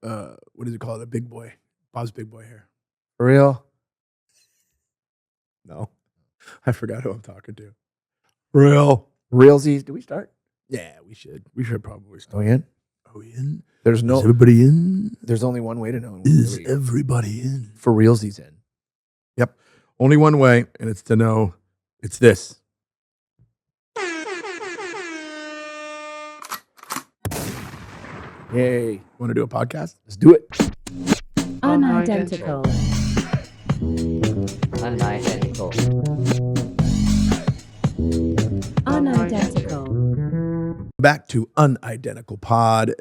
what is it called? A big boy. Bob's Big Boy hair. For real? No. I forgot who I'm talking to. Real. Realsies. Do we start? Yeah, we should. We should probably Are start. we in? Are we in? There's Is everybody in? There's only one way to know. Is everybody in? For realsies in. Yep. Only one way, and it's to know it's this. Yay. Want to do a podcast? Let's do it. Unidentical. Unidentical. Unidentical. Back to Unidentical Pod.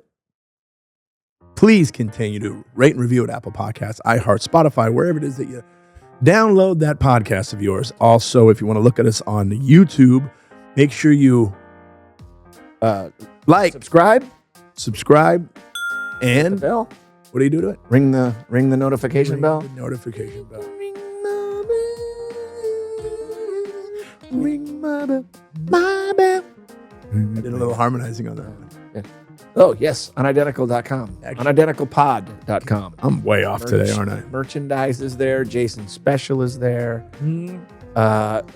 Please continue to rate and review at Apple Podcasts, iHeart, Spotify, wherever it is that you download that podcast of yours. Also, if you want to look at us on YouTube, make sure you like, subscribe, and Bell. what do you do to it? Ring the notification Ring bell. the notification bell. Ring my bell. My bell. I did a little harmonizing on that one. Oh, yes. Unidentical.com. Unidenticalpod.com. I'm way off today, aren't I? Merchandise is there. Jason's special is there.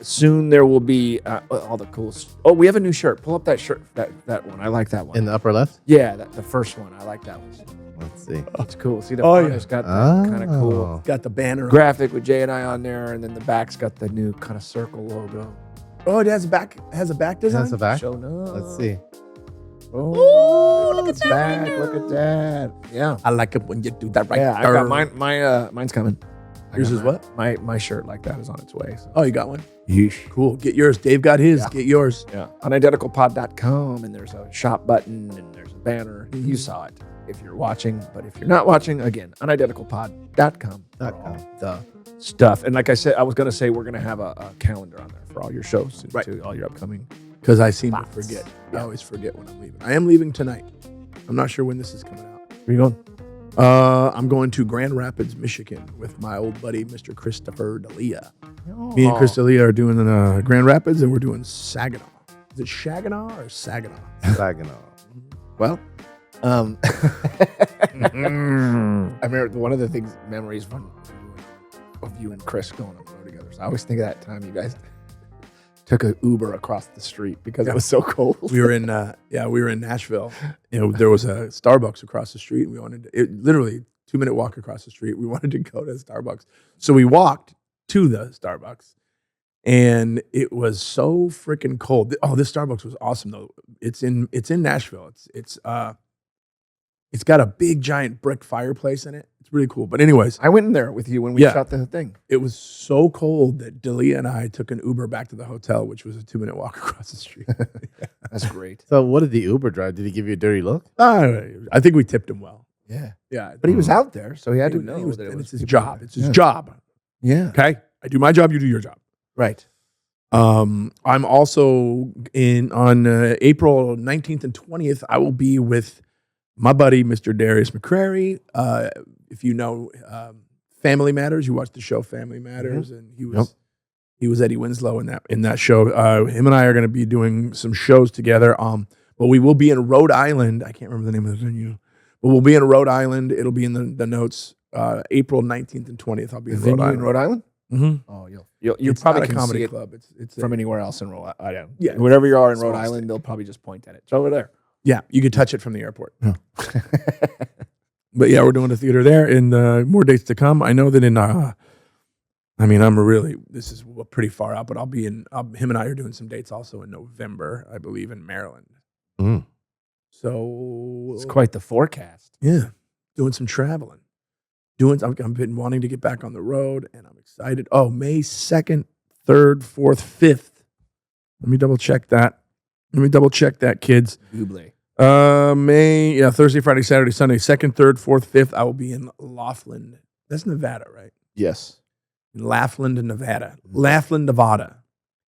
Soon there will be all the cool. Oh, we have a new shirt. Pull up that shirt. That one. I like that one. In the upper left? Yeah, the first one. I like that one. Let's see. It's cool. See the Oh, front yeah. has got that kind of cool Got the banner. graphic with Jay and I on there, and then the back's got the new kind of circle logo. Oh, it has a back design? That's the back. Show no. Let's see. Oh, look at that. Look at that. Yeah. I like it when you do that right Yeah, I there. got mine. Mine's coming. Yours is what? My shirt like that is on its way. So. Oh, you got one? Yeesh. Cool. Get yours. Dave got his. Yeah. Get yours. Yeah. Unidenticalpod.com, and there's a shop button, and there's a banner. You saw it if you're watching, but if you're not watching, again, unidenticalpod.com for all the stuff. And like I said, I was going to say we're going to have a calendar on there for all your shows, Right. to all your upcoming. Because I seem Spots. to forget. I always forget when I'm leaving. I am leaving tonight. I'm not sure when this is coming out. Where you going? I'm going to Grand Rapids, Michigan with my old buddy, Mr. Christopher D'Elia. Me and Chris D'Elia are doing Grand Rapids, and we're doing Saginaw. Is it Saginaw or Saginaw? Saginaw. Well, I remember one of the things, memories of you and Chris going on the road together. So I always think of that time you guys took an Uber across the street because it was so cold. We were in Nashville. There was a Starbucks across the street. We wanted to, literally 2-minute walk across the street. We wanted to go to Starbucks, so we walked to the Starbucks, and it was so freaking cold. Oh, this Starbucks was awesome though. It's in Nashville. It's got a big giant brick fireplace in it. It's really cool. But anyways, I went in there with you when we shot the thing. it was so cold that D'Elia and I took an Uber back to the hotel, which was a 2-minute walk across the street. That's great. So what did the Uber drive? Did he give you a dirty look? I think we tipped him well. Yeah. Yeah, But he was out there, so he had to He know was- that it and was it's his people job. there. It's his job. Yeah. Okay, I do my job. You do your job. Right. I'm also on April 19th and 20th. I will be with my buddy, Mr. Darius McCrary. If you know Family Matters, you watch the show Family Matters, and he was Eddie Winslow in that show. Him and I are going to be doing some shows together. But we will be in Rhode Island. I can't remember the name of the venue, but we'll be in Rhode Island. It'll be in the notes. April 19th and 20th. I'll be in Rhode Island. In Rhode Island? Mm-hmm. Oh, you It's probably not a can comedy see it club. It's from anywhere else in Rhode Island. Yeah. Wherever you are in Small Rhode Island, state. they'll probably just point at it. It's over there. Yeah, you can touch it from the airport. But yeah, we're doing a theater there, and more dates to come. I know that this is pretty far out, but him and I are doing some dates also in November, I believe, in Maryland. Mm. So It's quite the forecast. yeah, doing some traveling. I've been wanting to get back on the road, and I'm excited. Oh, May 2nd, 3rd, 4th, 5th. Let me double check that, kids. Double. Thursday, Friday, Saturday, Sunday, 2nd, 3rd, 4th, 5th. I will be in Laughlin. That's Nevada, right? Yes. In Laughlin, Nevada. Laughlin, Nevada.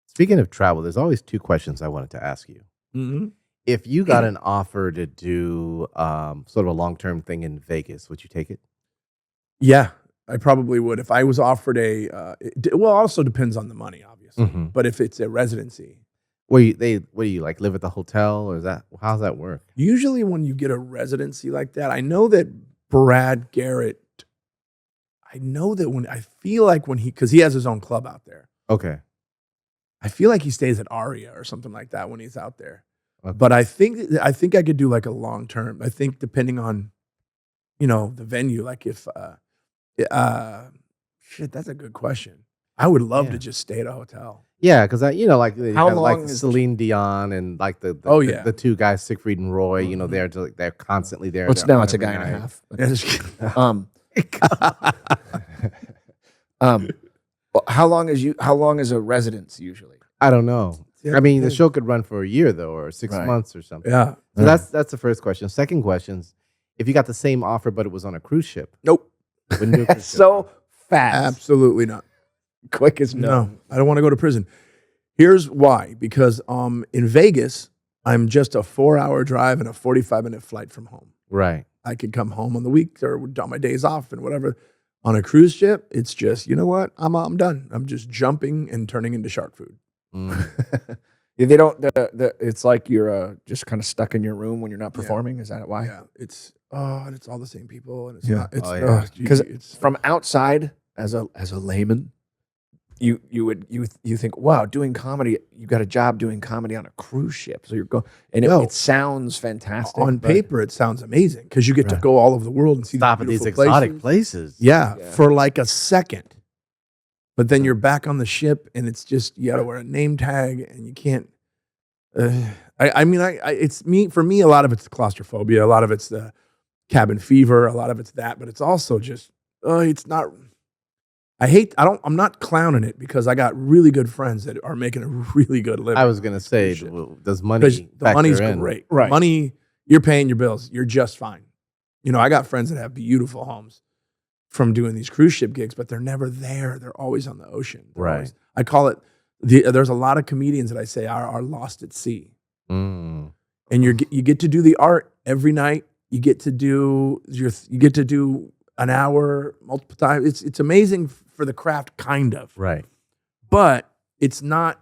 Speaking of travel, there's always two questions I wanted to ask you. Mm-hmm. If you got an offer to do sort of a long-term thing in Vegas, would you take it? Yeah, I probably would. If I was offered it also depends on the money, obviously. Mhm. But if it's a residency, What do you like live at the hotel, or how's that work? usually when you get a residency like that, I know that Brad Garrett. I know that because he has his own club out there. Okay. I feel like he stays at Aria or something like that when he's out there. Okay. But I think I could do like a long term. I think depending on, the venue, like if, shit, that's a good question. I would love to just stay at a hotel. Yeah, because like How like long is Celine Dion and like the the two guys, Siegfried and Roy. They're constantly there. What's They're now? on It's a every guy and a night. half. How long is a residence usually? I don't know. Yeah, I mean, the show could run for a year though, or 6 Right. months or something. Yeah. So that's the first question. Second question is, if you got the same offer but it was on a cruise ship, Nope. wouldn't do a cruise ship. So fast, Absolutely not. quick as No, I don't want to go to prison. Here's why. Because in Vegas, I'm just a 4-hour drive and a 45-minute flight from home. Right. I could come home on the week or on my days off and whatever. On a cruise ship, it's just, you know what? I'm done. I'm just jumping and turning into shark food. Mm. Yeah, they don't. It's like you're just kind of stuck in your room when you're not performing. Is that why? Yeah, and it's all the same people, and it's Yeah. not. It's Oh, yeah. Because it's from outside, as a layman, you think, wow, doing comedy. You got a job doing comedy on a cruise ship, so you're going, and No. it sounds fantastic on but- paper. It sounds amazing because you get to Right. go all over the world and see Stop these at these beautiful exotic places. places. Yeah, Yeah. for like a second. But then you're back on the ship, and it's just you got to wear a name tag, and you can't. It's me. For me, a lot of it's the claustrophobia. A lot of it's the cabin fever. A lot of it's that, but it's also just. It's not. I'm not clowning it because I got really good friends that are making a really good living. I was gonna say, Shit. does Because money the money's factor in? great. Right. Money, you're paying your bills. You're just fine. I got friends that have beautiful homes from doing these cruise ship gigs, but they're never there. They're always on the ocean. They're Right. always- I call it, there's a lot of comedians that I say are lost at sea. Mm. And you get to do the art every night. You get to do an hour multiple times. It's amazing for the craft, kind of. Right. But it's not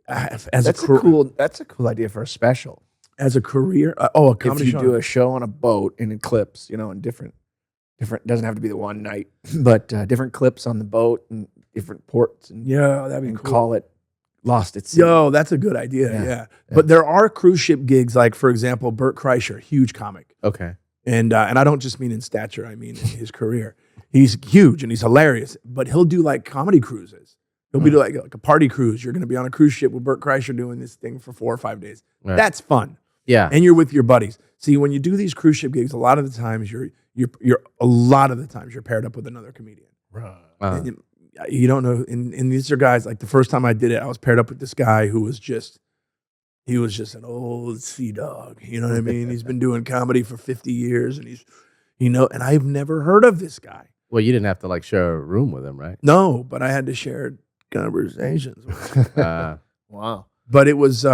as That's a cool idea for a special. as a career. A If comedy you show. do a show on a boat in clips, in different doesn't have to be the one night, but different clips on the boat and different ports, and, Yeah, that'd be and cool. call it Lost at Sea. Yo, that's a good idea. Yeah. Yeah. But there are cruise ship gigs, like for example, Bert Kreischer, huge comic, Okay. and I don't just mean in stature, I mean in his career. He's huge and he's hilarious, but he'll do like comedy cruises. He'll be like a party cruise. You're going to be on a cruise ship with Bert Kreischer doing this thing for 4 or 5 days. Right. That's fun, Yeah. and you're with your buddies. See, when you do these cruise ship gigs, a lot of the times you're paired up with another comedian. And you don't know, and these are guys, like the first time I did it, I was paired up with this guy who was just an old sea dog. You know what I mean? He's been doing comedy for 50 years, and and I've never heard of this guy. Well, you didn't have to like share a room with him, right? No, but I had to share conversations with him. Wow. But it was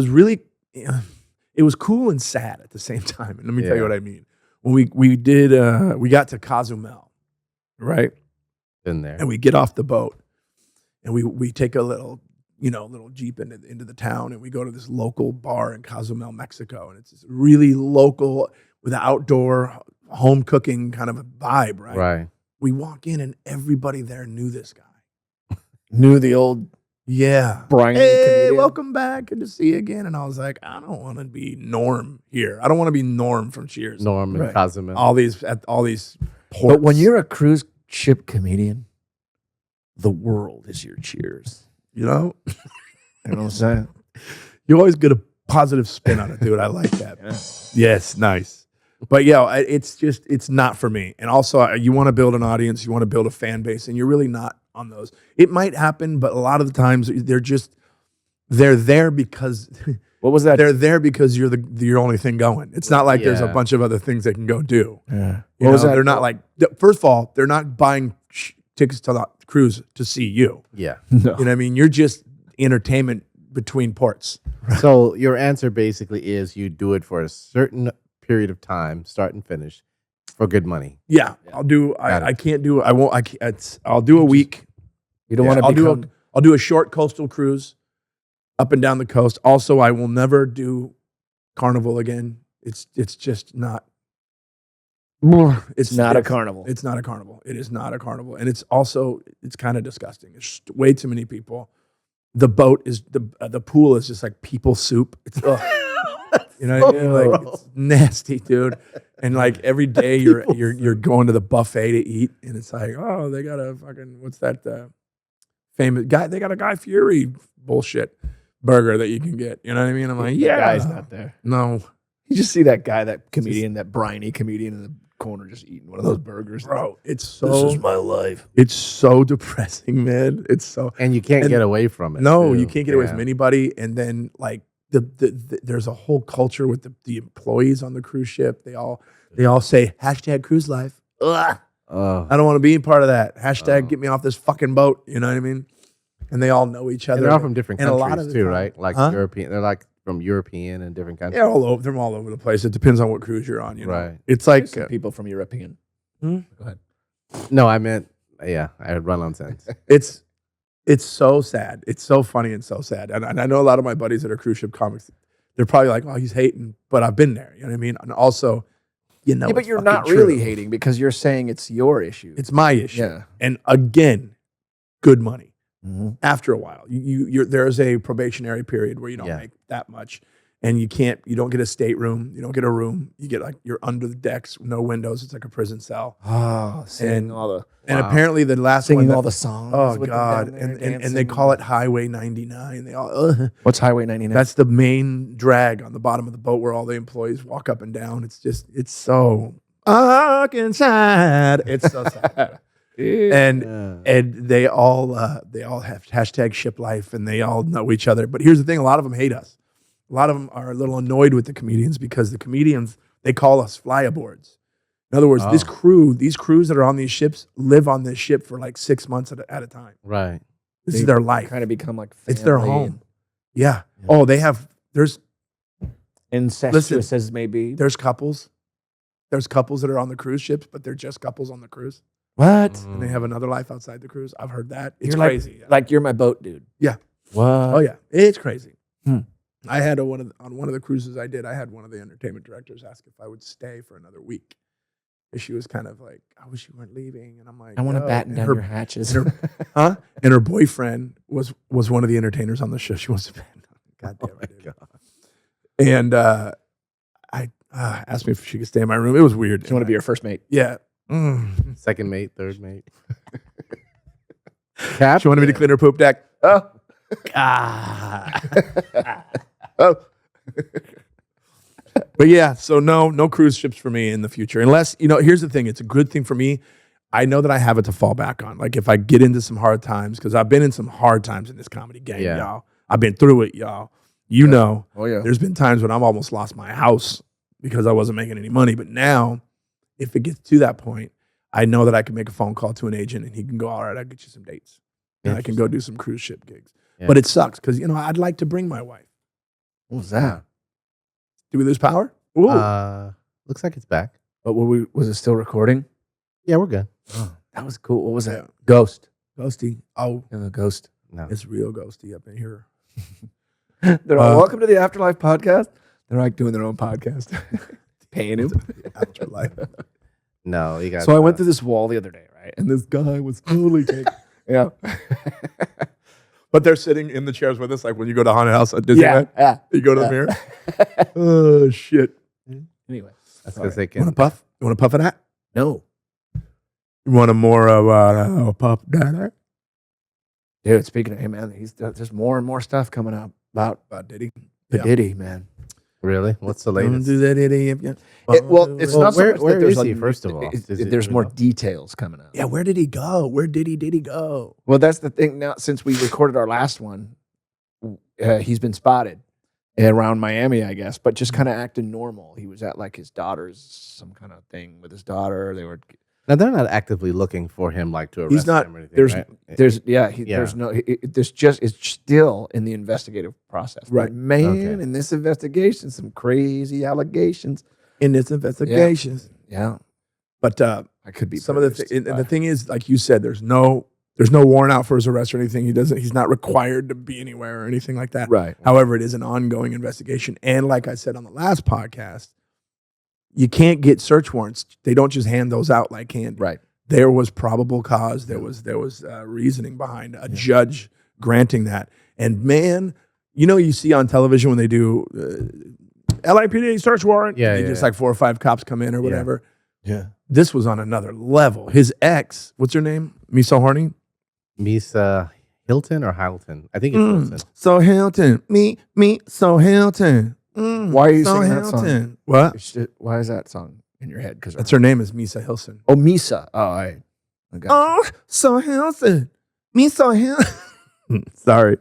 really, it was cool and sad at the same time. And let me tell you Yeah. what I mean. When we got to Cozumel, right? Been there. And we get off the boat, and we take a little Jeep into the town, and we go to this local bar in Cozumel, Mexico, and it's this really local with an outdoor home cooking kind of a vibe, right? Right. We walk in, and everybody there knew this guy. Knew the old Yeah. Brian. Hey, comedian. welcome back. Good to see you again. And I was like, I don't want to be Norm here. I don't want to be Norm from Cheers. Norm and Right. Cozumel. All these ports. But when you're a cruise ship comedian, the world is your Cheers. you know, You know what I'm saying? you always get a positive spin on it, dude. I like that. Yes, nice. But yeah, it's not for me. And also, you want to build an audience, you want to build a fan base, and you're really not on those. It might happen, but a lot of the times they're there because What was that? they're there because you're the only thing going. It's not like there's a Yeah. bunch of other things they can go do. Yeah. You What was know, that? They're not like, first of all, they're not buying tickets to the cruise to see you. Yeah. No. You know what I mean? You're just entertainment between ports. So your answer basically is you do it for a certain period of time, start and finish, for good money. Yeah, I'll do. Got it. I can't do. I won't. I can't, I'll do a week. You don't Yeah, want to become. I'll do a short coastal cruise up and down the coast. Also, I will never do Carnival again. It's just not. It's not a carnival. It's not a carnival. It is not a carnival, and it's kind of disgusting. There's way too many people. The boat is the pool is just like people soup. It's you know what I mean? Like it's nasty, dude. And like every day you're going to the buffet to eat, and it's like, oh, they got a fucking what's that famous guy? They got a Guy Fieri bullshit burger that you can get. You know what I mean? I'm like, yeah, the guy's not there. No, you just see that guy, that comedian, that briny comedian in the corner, just eating one of those burgers, bro. It's so. This is my life. It's so depressing, man. It's so, and you can't get away from it. No, too. you can't get away from anybody. And then like there's a whole culture with the employees on the cruise ship. They all say hashtag cruise life. Ugh. I don't want to be a part of that. Hashtag get me off this fucking boat. You know what I mean? And they all know each other. And they're all from different countries a lot of too, right? Like European. They're like from European and different countries. Yeah, all over. They're all over the place. It depends on what cruise you're on. You know? Right. It's like Some people from European. Go ahead. No, I meant I had run-on sense. It's so sad. It's so funny and so sad. And I know a lot of my buddies that are cruise ship comics. They're probably like, "Oh, he's hating," but I've been there. You know what I mean? And also, yeah, but you're not really hating because you're saying it's your issue. It's my issue. Yeah. And again, good money. Mm-hmm. After a while, there's a probationary period where you don't make that much, and you don't get a stateroom, you don't get a room, you get like you're under the decks, no windows. It's like a prison cell. Oh, singing and apparently the last singing one all the songs. Oh God, and they call it Highway 99. They all what's Highway 99? That's the main drag on the bottom of the boat where all the employees walk up and down. It's so fucking sad. It's so sad. And they all have hashtag ship life, and they all know each other. But here's the thing: a lot of them hate us. A lot of them are a little annoyed with the comedians because the comedians, they call us flyaboards. In other words, these crews that are on these ships live on this ship for like 6 months at a time. Right. This is their life. Kind of become like family. It's their home. Yeah. Oh, there's incestuous as maybe. There's couples. There's couples that are on the cruise ships, but they're just couples on the cruise. What? And they have another life outside the cruise. I've heard that. It's you're crazy. Like you're my boat dude. Yeah. What? Oh yeah. It's crazy. I had on one of the cruises I did, I had one of the entertainment directors ask if I would stay for another week. And she was kind of like, I wish you weren't leaving. And I'm like, I want to batten down your hatches. And her boyfriend was one of the entertainers on the show. She wants to batten down. God damn it. And I asked me if she could stay in my room. It was weird. She want to be your first mate? Yeah. Second mate, third mate. She wanted me to clean her poop deck. Oh. Oh. But yeah, so no cruise ships for me in the future. Unless, here's the thing. It's a good thing for me. I know that I have it to fall back on. Like if I get into some hard times, because I've been in some hard times in this comedy game, y'all. I've been through it, y'all. You know. Oh, yeah. There's been times when I've almost lost my house because I wasn't making any money. But now, if it gets to that point, I know that I can make a phone call to an agent and he can go, all right, I'll get you some dates. And I can go do some cruise ship gigs. Yeah. But it sucks because, I'd like to bring my wife. What was that? Did we lose power? Looks like it's back. But was it still recording? Yeah, we're good. Oh, that was cool. What was that? Yeah. Ghost. Ghosty. Oh. Yeah, ghost. No. It's real ghosty up in here. They're all, welcome to the Afterlife podcast. They're like doing their own podcast. Paying him. Afterlife. No, you got. So I went through this wall the other day, right? And this guy was totally taking. Yeah. But they're sitting in the chairs with us, like when you go to haunted house at Disneyland. Yeah. You go to the mirror. Oh shit. Anyway, that's because they You can. want to puff? You want to puff of that? no, You want a more of a puff daddy? dude. Speaking of him, man, there's more and more stuff coming out about Diddy. the Yeah. Diddy, man. Really? What's the Don't latest? do that, Diddy. Yeah. It's not so much where that there's is he, like, first of all? there's more details coming out. Yeah, where did he go? Where did Diddy go? Well, that's the thing. Now, since we recorded our last one, he's been spotted around Miami, I guess, but just kind of acting normal. He was at like his daughter's, some kind of thing with his daughter. They were. Now they're not actively looking for him, like to arrest him or anything. There's it's still in the investigative process. Right. But man, in this investigation, some crazy allegations. In this investigation. Yeah. But I could be some of the thing is, like you said, there's no warrant out for his arrest or anything. He's not required to be anywhere or anything like that. Right. However, it is an ongoing investigation. And like I said on the last podcast, you can't get search warrants. They don't just hand those out like candy. Right. There was probable cause. There was reasoning behind a judge granting that. And man, you see on television when they do LAPD search warrant. Yeah, just like 4 or 5 cops come in or whatever. Yeah. This was on another level. His ex, what's her name? Me So Horny? Misa Hilton or Hilton? I think it's Hilton. So Hilton. Me So Hilton. Why are you So singing that song? Hilton. What? Why is that song in your head? Because That's her name is Misa Hilton. Oh, Misa. Oh, I got you. Oh, so Hilton. Me So Hilton. Sorry.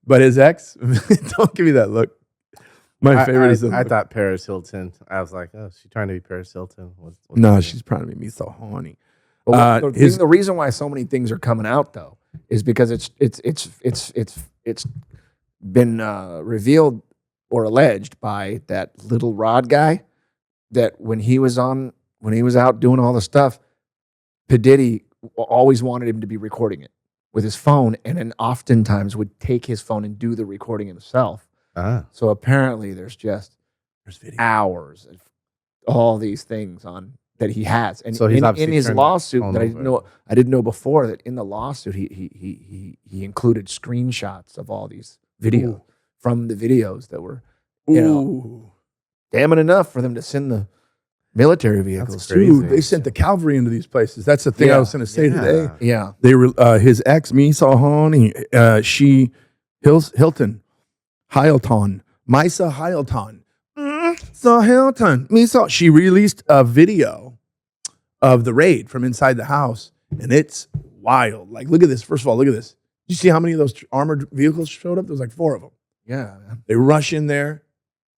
But his ex, don't give me that look. My favorite is I thought Paris Hilton. I was like, oh, she's trying to be Paris Hilton. What's no, her she's trying to be me so horny. But the reason why so many things are coming out though is because it's been revealed or alleged by that little Rod guy that when he was out doing all the stuff, P Diddy always wanted him to be recording it with his phone, and then oftentimes would take his phone and do the recording himself. So apparently there's video. hours of all these things on that he has. And So he's in obviously his turned lawsuit the phone that over. I didn't know before that in the lawsuit he included screenshots of all these videos from the videos that were damning enough for them to send the military vehicles. crazy. Dude, they sent the cavalry into these places. That's the thing I was going to say today. Yeah. They were his ex, me saw honey. She Hilton, Misa Hilton. So Hilton, me saw. She released a video of the raid from inside the house, and it's wild. Like, look at this. First of all, look at this. You see how many of those armored vehicles showed up? There was like 4 of them. Yeah. They rush in there.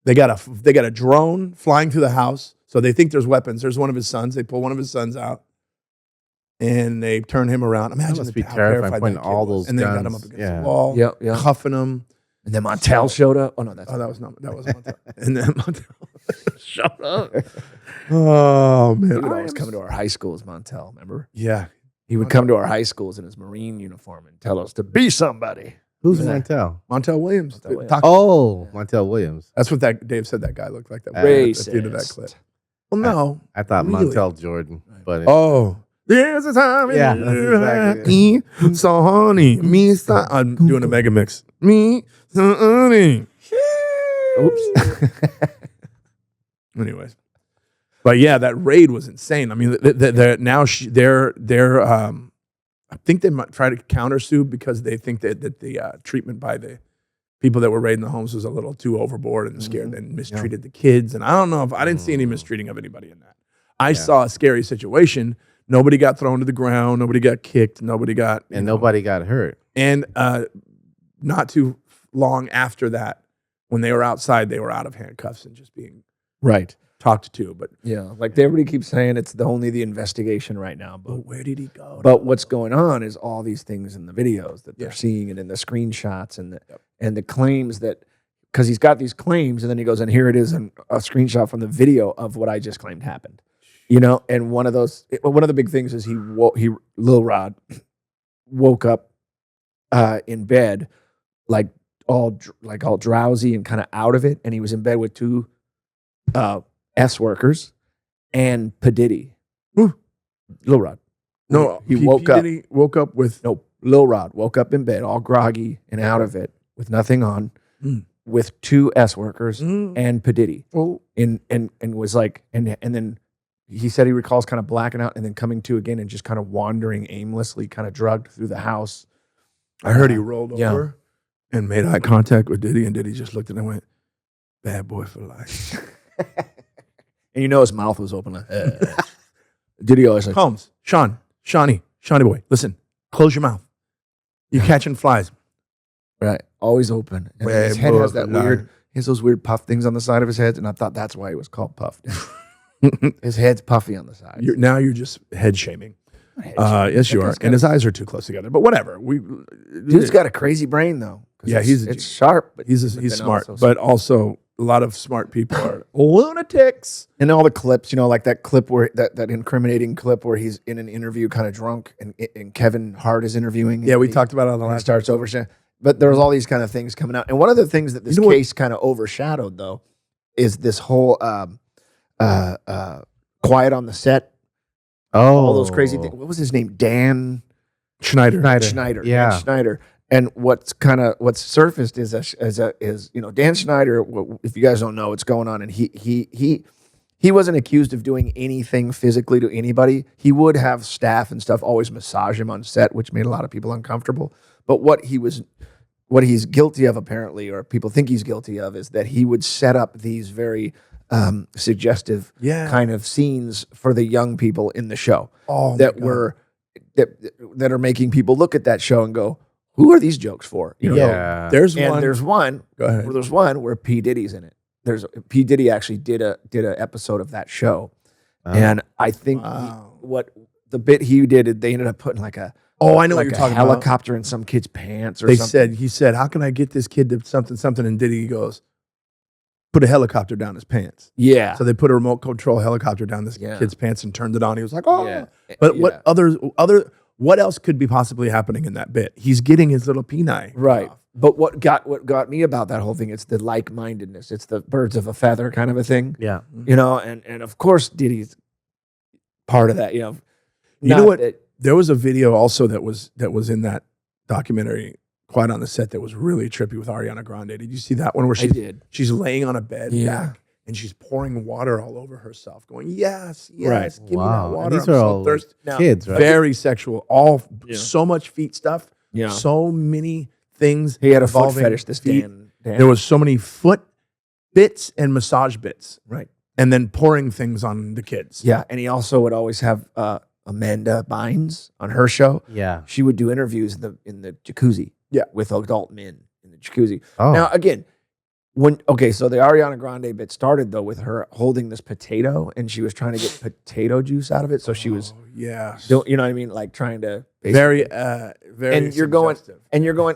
They got a drone flying through the house. So they think there's weapons. There's one of his sons. They pull one of his sons out, and they turn him around. Imagine must be how terrifying, terrified pointing that kid all was. those and then got him guns. up against Yeah. the wall, Yeah. cuffing him. And then Montel showed up. Oh no, that wasn't Montel. And then Montel shut up. Oh man, he would always come to our high schools, Montel, remember? Yeah, He would come to our high schools in his Marine uniform and tell us to be somebody. Who's Yeah. Montel? Montel Williams. Montel Williams. Oh, Montel Williams. That's what that Dave said. That guy looked like that. Racist. At the end of that clip. Well, no. I thought Really? Montel Jordan, but Oh, there's a time. in Yeah, your that's exactly life. So honey, me. I'm doing a mega mix. Me, so honey. Oops. Anyways, but yeah, that raid was insane. I mean, I think they might try to countersue because they think that the treatment by the people that were raiding the homes was a little too overboard and scared and mistreated the kids. And I don't know if I didn't see any mistreating of anybody in that. I saw a scary situation. Nobody got thrown to the ground. Nobody got kicked. Nobody got nobody got hurt. And not too long after that, when they were outside, they were out of handcuffs and just being Right. talked to. But Yeah. Like everybody keeps saying it's only the investigation right now. But where did he go? But what's going on is all these things in the videos that they're seeing and in the screenshots and the claims that, because he's got these claims and then he goes, and here it is, a screenshot from the video of what I just claimed happened. And one of the big things is Lil Rod woke up in bed like all drowsy and kind of out of it, and he was in bed with 2 S workers and P Diddy. Lil Rod. No, he woke up. Diddy woke up with Lil Rod woke up in bed all groggy and out of it with nothing on, with 2 S workers and P Diddy. And was like, and then he said he recalls kind of blacking out and then coming to again and just kind of wandering aimlessly, kind of drugged through the house. I heard he rolled over and made eye contact with Diddy, and Diddy just looked at him and went, "Bad boy for life." And his mouth was open like, Diddy always like, Combs, Shawnee boy, listen, close your mouth. You're catching flies. right, always open. And his head has that weird, he has those weird puff things on the side of his head, and I thought that's why he was called Puff. His head's puffy on the side. Now you're just head shaming. Yes, you are. And his eyes are too close together. But whatever. Dude's got a crazy brain though. Yeah, it's sharp. But he's smart. But also a lot of smart people are lunatics. And all the clips, like that clip where that incriminating clip where he's in an interview kind of drunk and Kevin Hart is interviewing. Yeah, we talked about it on the last. Starts over. But there's all these kind of things coming out. And one of the things that this case kind of overshadowed though is this whole Quiet on the Set, Oh, all those crazy things. What was his name? Dan Schneider. Schneider. Yeah. Dan Schneider. And what's surfaced is Dan Schneider. If you guys don't know what's going on, and he wasn't accused of doing anything physically to anybody. He would have staff and stuff always massage him on set, which made a lot of people uncomfortable. But what he's guilty of, apparently, or people think he's guilty of, is that he would set up these very suggestive kind of scenes for the young people in the show that are making people look at that show and go, "Who are these jokes for?" You know? Yeah. There's one. Go ahead. There's one where P Diddy's in it. P Diddy actually did a episode of that show, and I think what the bit he did, they ended up putting like a I know what you're talking about. Helicopter in some kid's pants or something. He said, how can I get this kid to something? And Diddy goes, put a helicopter down his pants. Yeah. So they put a remote control helicopter down this kid's pants and turned it on. He was like, oh. Yeah. But what else could be possibly happening in that bit? He's getting his little penile. Right. But what got me about that whole thing, it's the like-mindedness. It's the birds of a feather kind of a thing. Yeah. You know, and of course Diddy's part of that, you know. You know what? There was a video also that was in that documentary, Quiet on the Set, that was really trippy with Ariana Grande. Did you see that one where she's laying on a bed back and she's pouring water all over herself, going, yes, give me that water. And these I'm are so all thirsty. kids, right? Very sexual. So much feet stuff. Yeah. So many things. He had a foot involving fetish, this feet. Dan. There was so many foot bits and massage bits. Right. And then pouring things on the kids. Yeah, and he also would always have Amanda Bynes on her show. Yeah. She would do interviews in the jacuzzi. Yeah. With adult men in the jacuzzi. Oh. Now again, so the Ariana Grande bit started though with her holding this potato and she was trying to get potato juice out of it. So she was you know what I mean? Like trying to very and you're going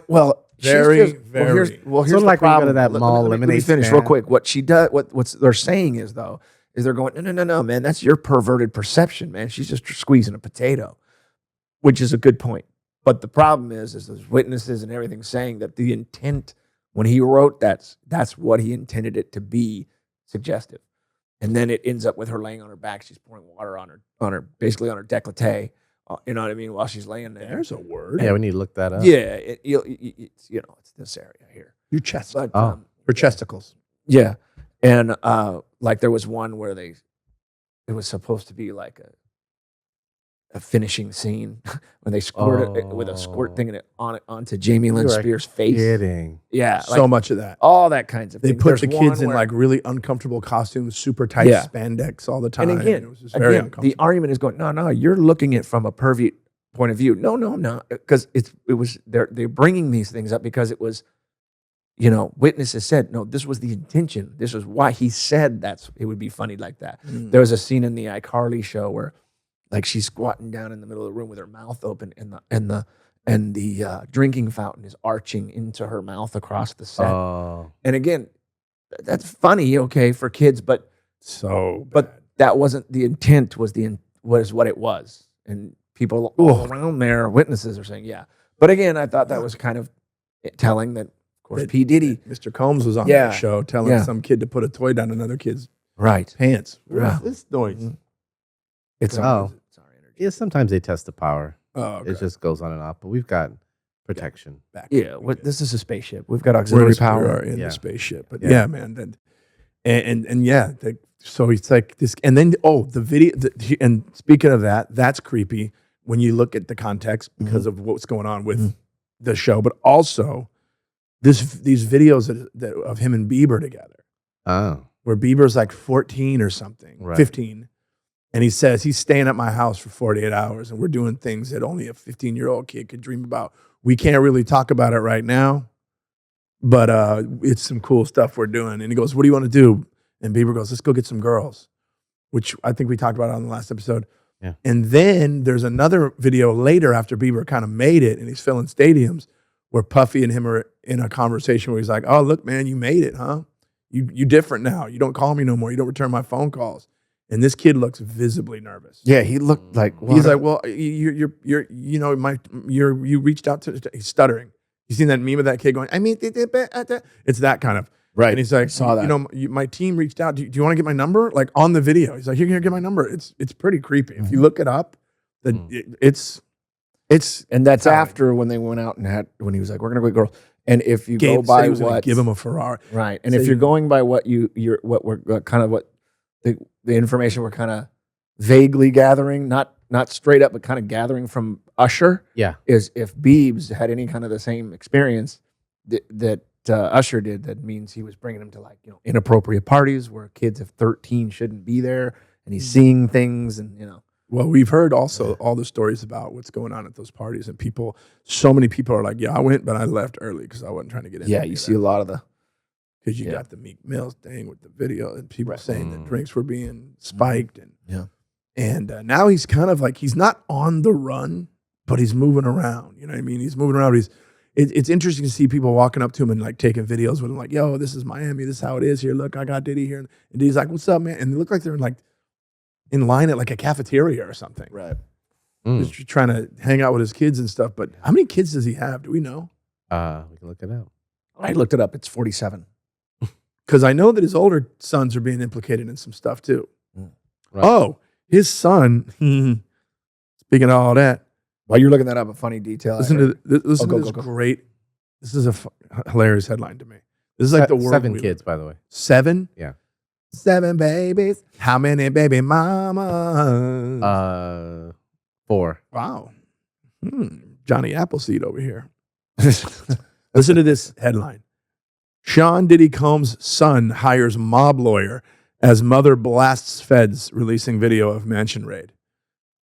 well, very here's sort the of like when you go problem. to that mall let me lemonade finish stand. real quick. What she does, what they're saying is though, is they're going, no, man, that's your perverted perception, man. She's just squeezing a potato, which is a good point. But the problem is there's witnesses and everything saying that the intent when he wrote that's what he intended it to be, suggestive. And then it ends up with her laying on her back. She's pouring water on her basically on her décolleté. You know what I mean? While she's laying there. There's a word. Yeah, we need to look that up. Yeah, it's this area here. Your chest. But, Or chesticles. yeah. And like there was one where it was supposed to be like a finishing scene when they squirted it with a squirt thing and onto Jamie Lynn Spears' face. Kidding. Yeah, So much of that. all that kinds of They things. put There's the kids one in where- like really uncomfortable costumes, super tight spandex all the time. and again, it was just very the uncomfortable. argument is going, no, you're looking at it from a pervy point of view. No, I'm not, because they're bringing these things up because it was, you know, witnesses said, no, this was the intention. This was why he said it would be funny like that. There was a scene in the iCarly show where, like, she's squatting down in the middle of the room with her mouth open, and the drinking fountain is arching into her mouth across the set. Oh. And again, that's funny, okay, for kids, but that wasn't the intent. Was what it was, and people all around there, witnesses are saying, yeah. But again, I thought that was kind of telling that. Of course, P Diddy, Mr. Combs was on that show telling some kid to put a toy down another kid's pants. What is this noise? It's Oh. it's our energy. Yeah, sometimes they test the power. Oh, okay. It just goes on and off, but we've got protection. Back. Yeah, this is a spaceship. We've got We're auxiliary in power. the spaceship. But Yeah. yeah, man. So it's like this, and then the video. And speaking of that, that's creepy when you look at the context because of what's going on with the show, but also these videos of him and Bieber together, Oh. where Bieber's like 14 or something, Right. 15. And he says he's staying at my house for 48 hours and we're doing things that only a 15-year-old kid could dream about. We can't really talk about it right now, but it's some cool stuff we're doing. And he goes, what do you want to do? And Bieber goes, let's go get some girls, which I think we talked about on the last episode. Yeah. And then there's another video later after Bieber kind of made it and he's filling stadiums where Puffy and him are in a conversation where he's like, oh, look, man, you made it, huh? You different now. You don't call me no more. You don't return my phone calls. And this kid looks visibly nervous. Yeah, he looked like He's like, well, you reached out to, he's stuttering. You seen that meme of that kid going, I mean, it's that kind of, Right. And he's like, saw that. you know, my team reached out. Do you want to get my number? Like on the video. He's like, here, get my number. It's pretty creepy. If you look it up, it's And that's telling. after when they went out and when he was like, we're going to go girl. And if you Gabe go by said he was gonna what, give him a Ferrari. right. And So if you're going by what what we're kind of what the information we're kind of vaguely gathering, not straight up, but kind of gathering from Usher, Yeah. is if Beebs had any kind of the same experience that Usher did, that means he was bringing him to like, you know, inappropriate parties where kids of 13 shouldn't be there, and he's seeing things, and you know. Well, we've heard also all the stories about what's going on at those parties, and so many people are like, yeah, I went, but I left early because I wasn't trying to get in. Yeah, you see a lot of the. Because you got the Meek Mill thing with the video and people saying that Mm. drinks were being spiked. Yeah. And now he's kind of like, he's not on the run, but he's moving around. You know what I mean? He's moving around. It's interesting to see people walking up to him and like taking videos with him, like, yo, this is Miami. This is how it is here. Look, I got Diddy here. And Diddy's like, what's up, man? And they look like they're in line at like a cafeteria or something. Right. Just trying to hang out with his kids and stuff. But how many kids does he have? Do we know? We can look it up. I looked it up. It's 47. Because I know that his older sons are being implicated in some stuff too. Right. Oh, his son, speaking of all that, While you're looking that up, a funny detail. listen to this go. great, this is a hilarious headline to me. This is like the world. 7 we kids, live by the way. 7? Yeah. 7 babies. How many baby mamas? 4. Wow. Johnny Appleseed over here. Listen to this headline. Sean Diddy Combs' son hires mob lawyer as mother blasts feds releasing video of mansion raid.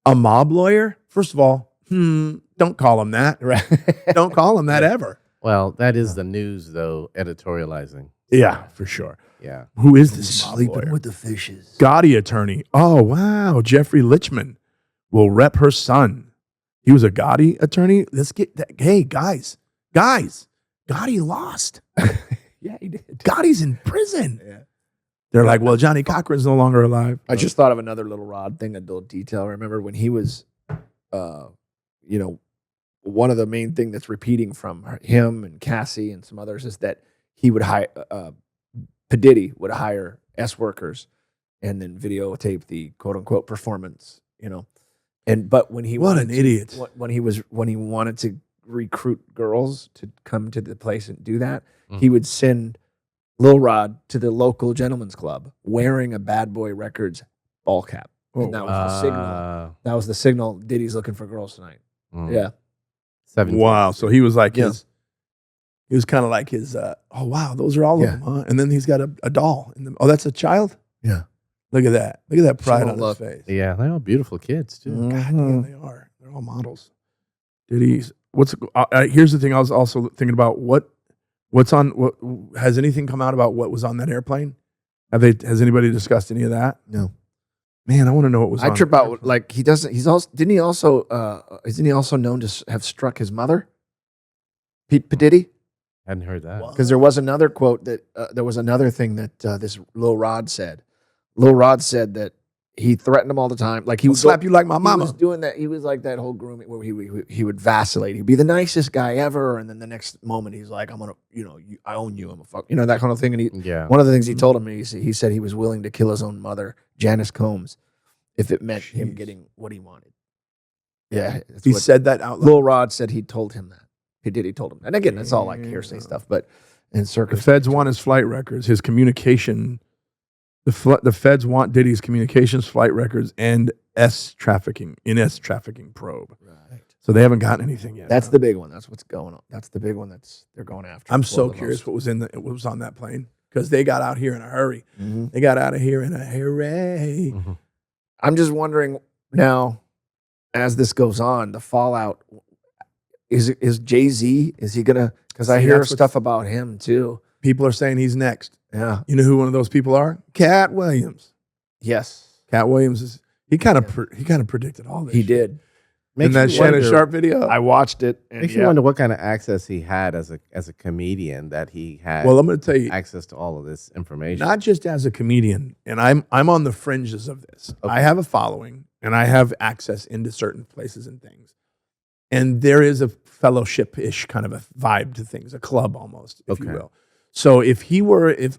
A mob lawyer? First of all, don't call him that. Right. Don't call him that ever. Well, that is the news, though, editorializing. Yeah, for sure. Yeah. Who is this mob lawyer? with the fishes. Gotti attorney. Oh, wow. Jeffrey Lichman will rep her son. He was a Gotti attorney. Let's get that. Hey, guys. Gotti lost. Yeah, he did. Gotti's in prison. Yeah. They're like, well, Johnny Cochran's no longer alive. I just thought of another little Rod thing, a little detail. Remember when he was, you know, one of the main thing that's repeating from him and Cassie and some others is that he would hire, P Diddy would hire S workers and then videotape the quote unquote performance, you know. But when he What wanted an idiot. when he wanted to recruit girls to come to the place and do that, he would send Lil Rod to the local gentleman's club wearing a Bad Boy Records ball cap. And that was the signal. That was the signal. Diddy's looking for girls tonight. Yeah. 7. Wow. So he was like Yeah. he was kind of like his, oh, wow, those are all of them, huh? And then he's got a doll. Oh, that's a child? Yeah. Look at that. Look at that pride Someone on look. his face. Yeah, they're all beautiful kids, too. God damn, they are. They're all models. Diddy's, here's the thing I was also thinking about. Has anything come out about what was on that airplane? Has anybody discussed any of that? No. Man, I want to know what was I on trip that out airplane. like he doesn't. He's also isn't he also known to have struck his mother? P Diddy, Hadn't heard that. because there was another quote that there was another thing that this Lil Rod said. Lil Rod said that he threatened him all the time. Like he I'll would slap you like my He mama. was doing that. He was like that whole grooming where he would vacillate. He'd be the nicest guy ever, and then the next moment he's like, "I'm gonna, I own you. I'm a fuck," that kind of thing. And Yeah. one of the things he told him, he said he was willing to kill his own mother, Janice Combs, if it meant him Jeez. getting what he wanted. Yeah, that's He what said that out loud. Lil Rod said he told him that. He did. He told him. And again, that's all like hearsay stuff, but in The circus. feds want his flight records, his communication. The feds want Diddy's communications, flight records, and S trafficking probe. Right. So they haven't gotten anything yet. That's the big one. That's what's going on. That's the big one they're going after. I'm It's so one of the curious most- what was on that plane because they got out here in a hurry. Mhm. They got out of here in a hurry. Mhm. I'm just wondering now, as this goes on, the fallout is Jay-Z, is he gonna, because I See, hear that's what's- stuff about him too. People are saying he's next. Yeah. You know who one of those people are? Cat Williams. Yes. Cat Williams is he kind of predicted all this. He shit. did. In Makes that you Shannon wonder- Sharp video. I watched it. And Makes you wonder what kind of access he had as a comedian, that he had Well, I'm going to tell you, access to all of this information. not just as a comedian, and I'm on the fringes of this. Okay. I have a following, and I have access into certain places and things. And there is a fellowship-ish kind of a vibe to things, a club almost, if you Okay. will. So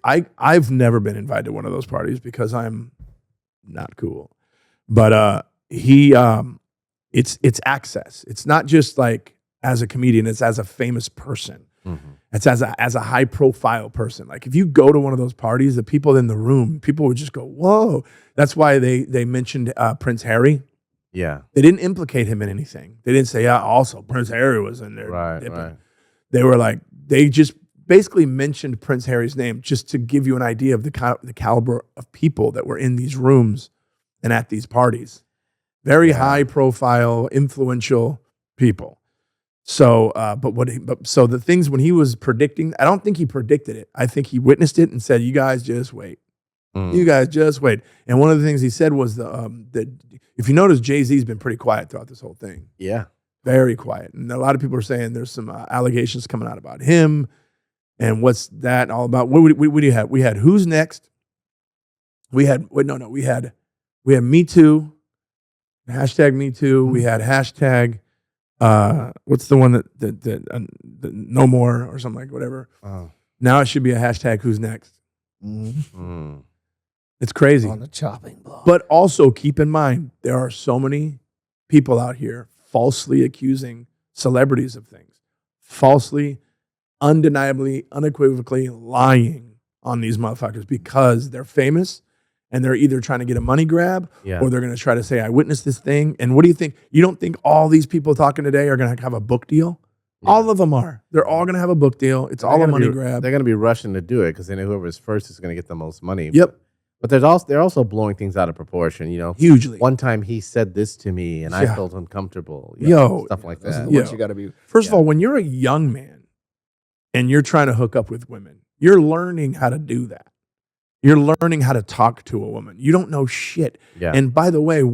I've never been invited to one of those parties because I'm not cool. But it's access. It's not just like as a comedian, it's as a famous person. It's as a high profile person. Like if you go to one of those parties, the people in the room, people would just go, whoa. That's why they mentioned Prince Harry. Yeah. They didn't implicate him in anything. They didn't say, yeah, also Prince Harry was in there. Right. They were like, they just basically mentioned Prince Harry's name just to give you an idea of the caliber of people that were in these rooms and at these parties. Very high profile, influential people. So, so the things when he was predicting, I don't think he predicted it. I think he witnessed it and said, "You guys just wait. You guys just wait." And one of the things he said was that if you notice, Jay-Z's been pretty quiet throughout this whole thing. Yeah, very quiet. And a lot of people are saying there's some allegations coming out about him and what's that all about. What do you have? We had Who's Next. We had we had Me Too, hashtag Me Too. We had hashtag. What's the one that no more or something like whatever. Now it should be a hashtag Who's Next. It's crazy on the chopping block. But also keep in mind there are so many people out here falsely accusing celebrities of things, falsely, undeniably, unequivocally lying on these motherfuckers because they're famous. And they're either trying to get a money grab or they're going to try to say, I witnessed this thing. And what do you think? You don't think all these people talking today are going to have a book deal? Yeah. All of them are. They're all going to have a book deal. It's all a money grab. They're going to be rushing to do it because they know whoever's first is going to get the most money. Yep. But they're also blowing things out of proportion, you know. Hugely. One time he said this to me and I felt uncomfortable. Stuff like that. You got to be. First of all, when you're a young man and you're trying to hook up with women, you're learning how to do that. You're learning how to talk to a woman. You don't know shit. Yeah. And by the way,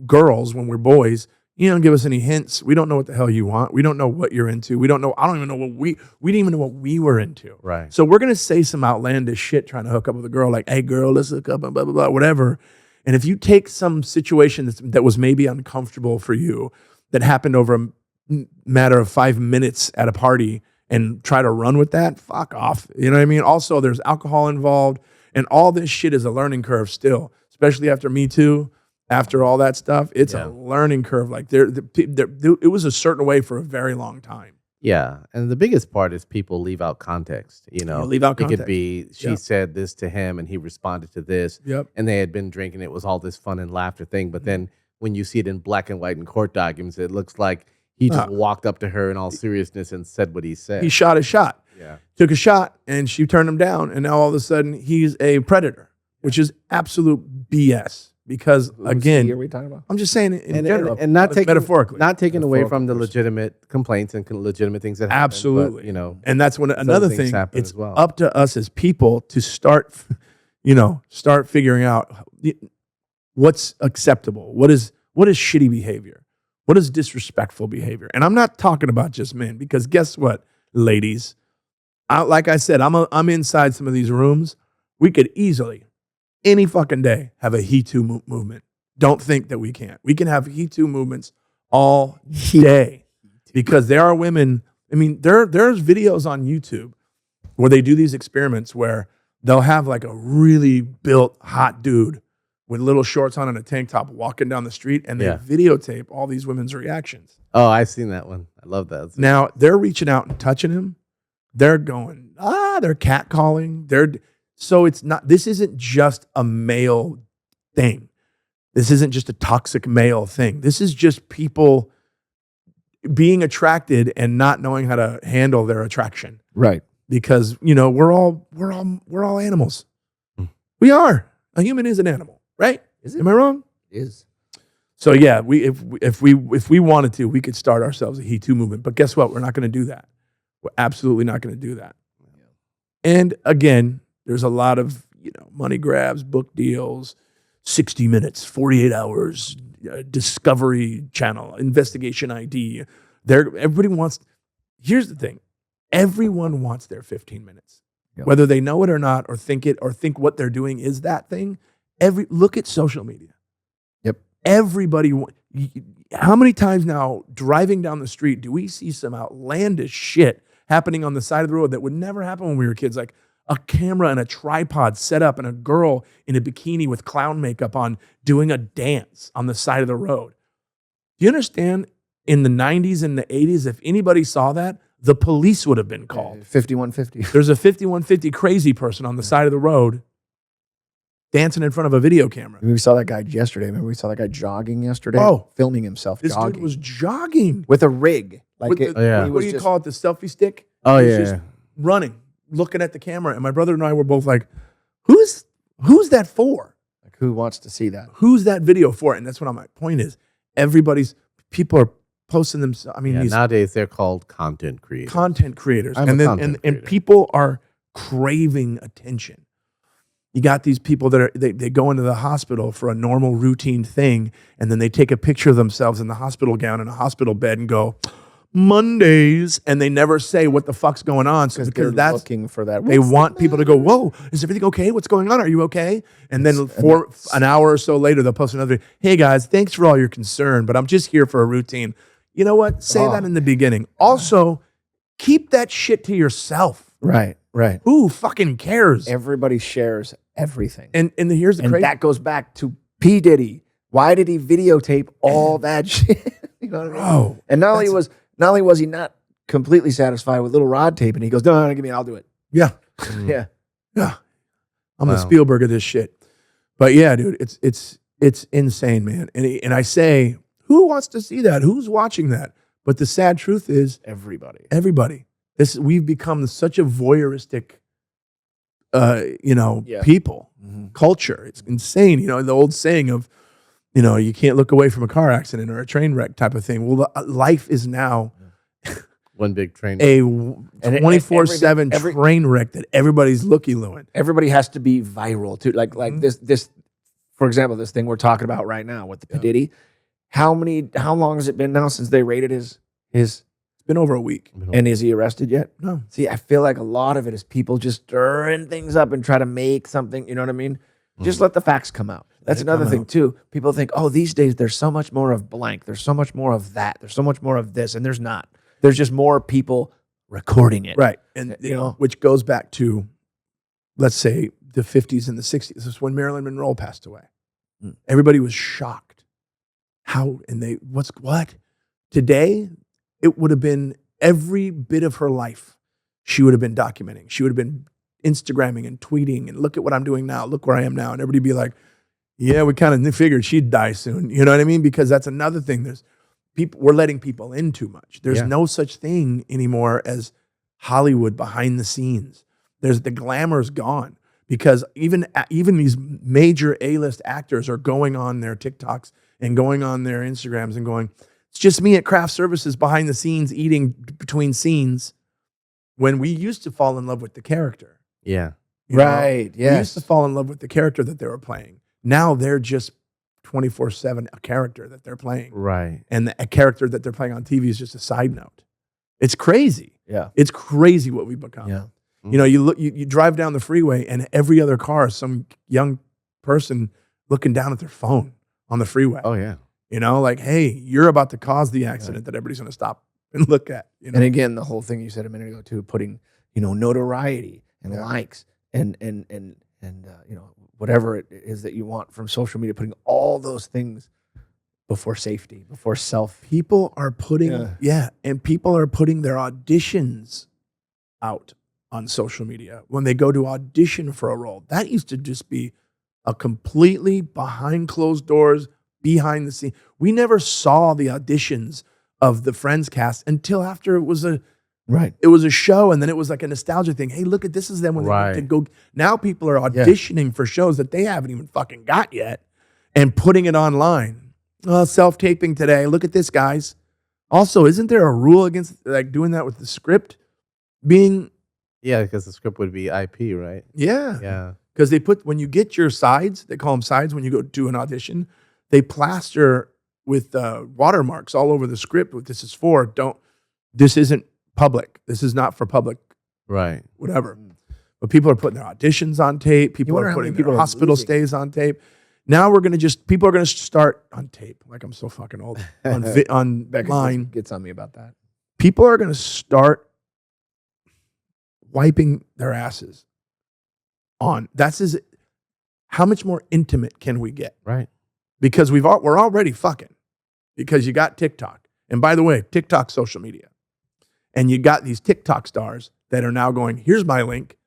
girls, when we're boys, you don't give us any hints. We don't know what the hell you want. We don't know what you're into. We don't know. I don't even know we didn't even know what we were into. Right. So we're going to say some outlandish shit trying to hook up with a girl like, hey, girl, let's hook up and blah, blah, blah, whatever. And if you take some situation that was maybe uncomfortable for you that happened over a matter of 5 minutes at a party and try to run with that, fuck off. You know what I mean? Also, there's alcohol involved. And all this shit is a learning curve still, especially after Me Too, after all that stuff. It's a learning curve. Like it was a certain way for a very long time. Yeah, and the biggest part is people leave out context. You know, leave out context. It could be she said this to him and he responded to this. Yep. And they had been drinking. It was all this fun and laughter thing. But then when you see it in black and white in court documents, it looks like he just walked up to her in all seriousness and said what he said. He shot his shot. Yeah. Took a shot and she turned him down. And now all of a sudden he's a predator, which is absolute BS. Because again, are we talking about? I'm just saying in general, and not taking metaphorically, not taking away from the legitimate complaints and legitimate things that happen. Absolutely, but, you know, and that's when another thing. It's well. up to us as people to start figuring out what's acceptable, what is shitty behavior, what is disrespectful behavior, and I'm not talking about just men because guess what, ladies, like I said, I'm inside some of these rooms. We could easily. Any fucking day, have a He Too movement. Don't think that we can't. We can have He Too movements all day because there are women. I mean, there's videos on YouTube where they do these experiments where they'll have like a really built hot dude with little shorts on and a tank top walking down the street, and they videotape all these women's reactions. Oh, I've seen that one. I love that. Now they're reaching out and touching him. They're going, they're catcalling. So this isn't just a male thing. This isn't just a toxic male thing. This is just people being attracted and not knowing how to handle their attraction. Right. Because, we're all animals. We are. A human is an animal, right? Is it? Am I wrong? It is. So yeah, if we wanted to, we could start ourselves a He Too movement. But guess what? We're not going to do that. We're absolutely not going to do that. And again, there's a lot of, money grabs, book deals, 60 minutes, 48 hours, Discovery Channel, Investigation ID. Everybody wants, here's the thing. Everyone wants their 15 minutes. Yep. Whether they know it or not, or think what they're doing is that thing. Look at social media. Yep. Everybody, how many times now driving down the street do we see some outlandish shit happening on the side of the road that would never happen when we were kids. Like a camera and a tripod set up and a girl in a bikini with clown makeup on doing a dance on the side of the road. Do you understand? In the 90s and the 80s, if anybody saw that, the police would have been called. 5150. There's a 5150 crazy person on the side of the road dancing in front of a video camera. We saw that guy yesterday. Remember we saw that guy jogging yesterday? Oh. Filming himself This jogging. dude was jogging. With a rig. Like With it, the- yeah. What do you call it? The selfie stick? Oh, He was yeah. just running, looking at the camera. And my brother and I were both like, who's that for? Like, who wants to see that? Who's that video for? And that's what my point is. People are posting themselves. I mean, Yeah, these nowadays they're called content creators. content creators. I'm a And then content and creator. people are craving attention. You got these people that they go into the hospital for a normal routine thing, and then they take a picture of themselves in the hospital gown in a hospital bed and go, Mondays, and they never say what the fuck's going on. So Because because they're that's looking for that. they want people to go, whoa, is everything okay? What's going on? Are you okay? And then for an hour or so later, they'll post another, hey guys, thanks for all your concern, but I'm just here for a routine. You know what? Say that in the beginning. Also, keep that shit to yourself. Right. Who fucking cares? Everybody shares everything. And here's the And crazy. that goes back to P Diddy. Why did he videotape all that shit? You know what I mean? Bro, And not only was he not completely satisfied with little rod tape, and he goes, no, give me, I'll do it. yeah. Yeah. Yeah. I'm the Wow. Spielberg of this shit. But yeah, dude, it's insane, man. And I say, who wants to see that? Who's watching that? But the sad truth is Everybody. everybody. We've become such a voyeuristic Yeah. people, Mm-hmm. culture. It's insane. You know, the old saying of, you can't look away from a car accident or a train wreck type of thing. Well, life is now One big train. a And 24/7 every- train wreck that everybo's looky-looing. Everybody has to be viral too. Like this, for example, this thing we're talking about right now with the P Diddy. How long has it been now since they raided his It's been over a week. and is he arrested yet? No. See, I feel like a lot of it is people just stirring things up and try to make something, you know what I mean? Just let the facts come out. That's it another come thing out. too. People think, oh, these days there's so much more of blank. There's so much more of that. There's so much more of this. And there's not. There's just more people recording it. Right. And You know? which goes back to, let's say, the 50s and the 60s. This is when Marilyn Monroe passed away. Mm. Everybody was shocked. How? And what? Today, it would have been every bit of her life she would have been documenting. She would have been Instagramming and tweeting and look at what I'm doing now. Look where I am now. And everybody be like, yeah, we kind of figured she'd die soon. You know what I mean? Because that's another thing. We're letting people in too much. There's Yeah. no such thing anymore as Hollywood behind the scenes. The glamour's gone because even these major A-list actors are going on their TikToks and going on their Instagrams and going, it's just me at craft services behind the scenes eating between scenes, when we used to fall in love with the character. Yeah. you know? Right. We used Yes. to fall in love with the character that they were playing. Now they're just 24/7 a character that they're playing. Right. And a character that they're playing on TV is just a side note. It's crazy. Yeah. It's crazy what we've become. Yeah. You know, you drive down the freeway and every other car is some young person looking down at their phone on the freeway. Oh yeah. You know, like, hey, you're about to cause the accident that everybody's going to stop and look at. You know? And again, the whole thing you said a minute ago too, putting, notoriety and Yeah. likes and whatever it is that you want from social media, putting all those things before safety, before self. People are putting, and people are putting their auditions out on social media when they go to audition for a role. That used to just be a completely behind closed doors, behind the scene. We never saw the auditions of the Friends cast until after it was a show, and then it was like a nostalgia thing. Hey, look at this is them when they Right. went to go. Now people are auditioning for shows that they haven't even fucking got yet and putting it online. Self-taping today. Look at this, guys. Also, isn't there a rule against like doing that with the script being? Yeah, because the script would be IP, right? Yeah. Yeah. Because when you get your sides, they call them sides when you go do an audition, they plaster with watermarks all over the script. What this is for, this isn't public. This is not for public, Right. whatever. But people are putting their auditions on tape. People wonder are how many putting people their are hospital losing. stays on tape. Now people are going to start on tape. Like I'm so fucking old. Becca Online. gets on me about that. People are going to start wiping their asses on. How much more intimate can we get? Right. Because we're already fucking. Because you got TikTok. And by the way, TikTok's social media. And you got these TikTok stars that are now going, here's my link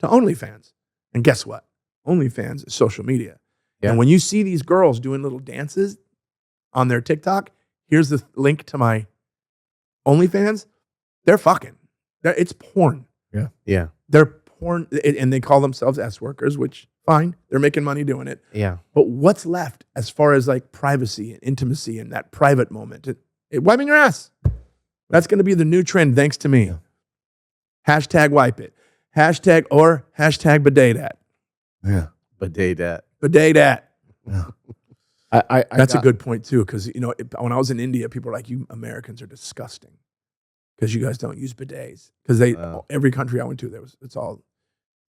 to OnlyFans. And guess what? OnlyFans is social media. Yeah. And when you see these girls doing little dances on their TikTok, here's the link to my OnlyFans. They're fucking. It's porn. Yeah. Yeah. They're porn. And they call themselves S workers, which fine. They're making money doing it. Yeah. But what's left as far as like privacy and intimacy and that private moment? Wiping your ass. That's going to be the new trend thanks to me. Yeah. Hashtag wipe it. Hashtag bidet that. Yeah. Bidet that. Bidet that. Yeah. That's a good point too, because when I was in India, people were like, "You Americans are disgusting because you guys don't use bidets." Because every country I went to, it's all.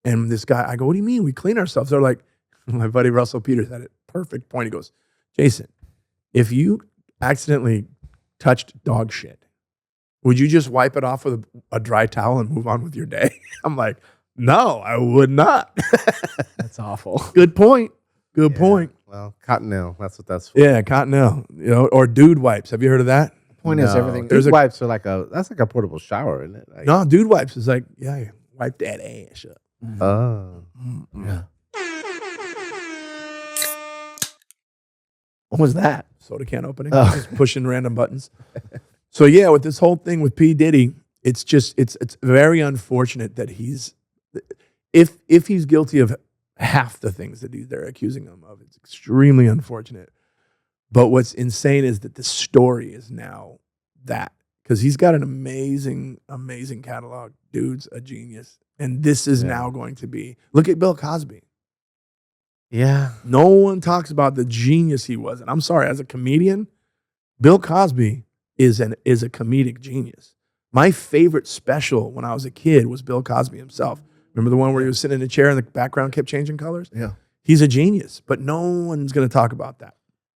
And this guy, I go, "What do you mean? We clean ourselves?" They're like, my buddy Russell Peters had a perfect point. He goes, "Jason, if you accidentally touched dog shit, would you just wipe it off with a dry towel and move on with your day?" I'm like, "No, I would not." That's awful. Good point. Good point. Well, Cottonelle, that's what that's for. Yeah, Cottonelle, or dude wipes. Have you heard of that? The point is everything. Dude wipes are that's like a portable shower, isn't it? Like, No, dude wipes is like, yeah, wipe that ass up. Oh. Yeah. What was that? Soda can opening. Oh. Just pushing random buttons. So yeah, with this whole thing with P Diddy, it's very unfortunate that if he's guilty of half the things that they're accusing him of, it's extremely unfortunate. But what's insane is that the story is now that, because he's got an amazing, amazing catalog. Dude's a genius. And this is now going to be, look at Bill Cosby. Yeah. No one talks about the genius he was. And I'm sorry, as a comedian, Bill Cosby is a comedic genius. My favorite special when I was a kid was Bill Cosby himself. Remember the one where he was sitting in a chair and the background kept changing colors? Yeah. He's a genius, but no one's going to talk about that.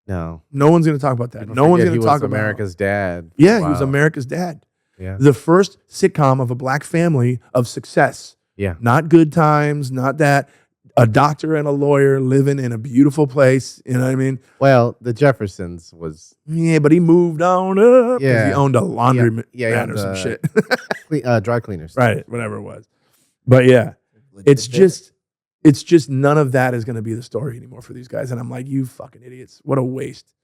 No. No one's going to talk about that. People No one's forget going to he talk was about America's dad. Yeah, Wow. he was America's dad. Yeah. The first sitcom of a black family of success. Yeah. Not Good Times, not that. A doctor and a lawyer living in a beautiful place. You know what I mean? Well, the Jeffersons was Yeah, but he moved on up. 'Cause Yeah. he owned a laundry he man or owned, some shit. dry cleaners. Right, whatever it was. But yeah, it's just none of that is going to be the story anymore for these guys. And I'm like, you fucking idiots. What a waste.